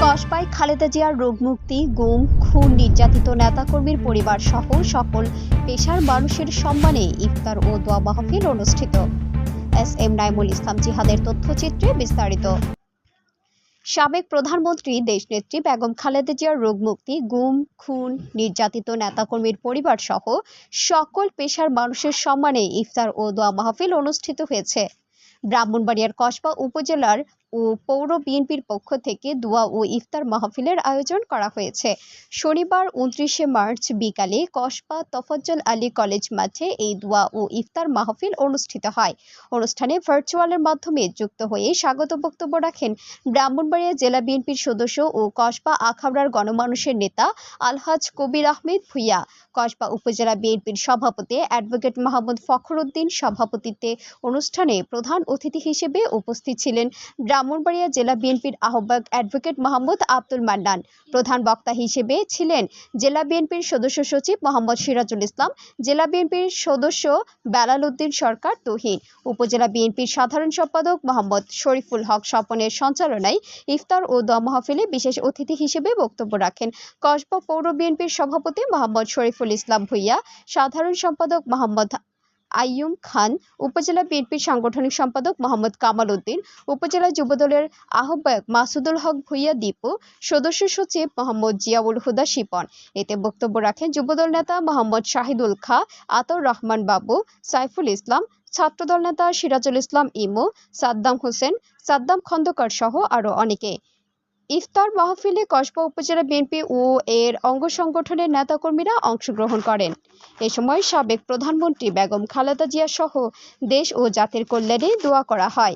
কসবায় খালেদা জিয়ার রোগমুক্তি, গুম, খুন, নির্যাতিত নেতাকর্মীর পরিবার সহ সকল পেশার মানুষের সম্মানে ইফতার ও দোয়া মাহফিল অনুষ্ঠিত। এস.এম. নাইমুল ইসলাম জিহাদের তথ্যচিত্রে বিস্তারিত। সাবেক প্রধানমন্ত্রী দেশনেত্রী বেগম খালেদা জিয়ার রোগমুক্তি, গুম, খুন, নির্যাতিত নেতাকর্মীর পরিবার সহ সকল পেশার মানুষের সম্মানে ইফতার ও দোয়া মাহফিল অনুষ্ঠিত হয়েছে। ব্রাহ্মণবাড়িয়ার কসবা উপজেলার ও পৌর বিএনপির পক্ষ থেকে দোয়া ও ইফতার মাহফিলের আয়োজন করা হয়েছে। শনিবার ২৯শে মার্চ বিকালে কসবা তফাজ্জল আলী কলেজ মাঠে এই দোয়া ও ইফতার মাহফিল অনুষ্ঠিত হয়। অনুষ্ঠানে ভার্চুয়ালের মাধ্যমে যুক্ত হয়ে স্বাগত বক্তব্য রাখেন ব্রাহ্মণবাড়িয়া জেলা বিএনপির সদস্য ও কসবা আখাউড়ার গণমানুষের নেতা আলহাজ কবির আহমেদ ভূঁইয়া। কসবা উপজেলা বিএনপির সভাপতি অ্যাডভোকেট মোহাম্মদ ফখরুদ্দিন সভাপতিত্বে অনুষ্ঠানে প্রধান অতিথি হিসেবে উপস্থিত ছিলেন ব্রাহ্মণবাড়িয়া জেলা বিএনপির আহ্বায়ক অ্যাডভোকেট মোহাম্মদ আব্দুল মান্নান। প্রধান বক্তা হিসেবে ছিলেন জেলা বিএনপির সদস্য সচিব মোহাম্মদ সিরাজুল ইসলাম, জেলা বিএনপির সদস্য বেলাল উদ্দিন সরকার তুহিন, উপজেলা বিএনপির সাধারণ সম্পাদক মোহাম্মদ শরীফুল হক স্বপনের সঞ্চালনায় ইফতার ও দোয়া মাহফিলে বিশেষ অতিথি হিসেবে বক্তব্য রাখেন কসবা পৌর বিএনপির সভাপতি মোহাম্মদ শরীফুল ইসলাম ভূঁইয়া, সাধারণ সম্পাদক মোহাম্মদ আইয়ুম খান, উপজেলা বিএনপির সাংগঠনিক সম্পাদক মোহাম্মদ কামাল উদ্দিন, উপজেলা যুবদলের আহ্বায়ক মাসুদুল হক ভূঁইয়া দীপু, সদস্য সচিব মোহাম্মদ জিয়াউল হুদা শিপন। এতে বক্তব্য রাখেন যুবদল নেতা মোহাম্মদ শাহিদুল খাঁ, আতর রহমান বাবু, সাইফুল ইসলাম, ছাত্রদল নেতা সিরাজুল ইসলাম ইমু, সাদ্দাম হোসেন, সাদ্দাম খন্দকার সহ আরো অনেকে। ইফতার মাহফিলে কসবা উপজেলা বিএনপি ও এর অঙ্গ সংগঠনের নেতাকর্মীরা অংশগ্রহণ করেন। এ সময় সাবেক প্রধানমন্ত্রী বেগম খালেদা জিয়া সহ দেশ ও জাতির কল্যাণে দোয়া করা হয়।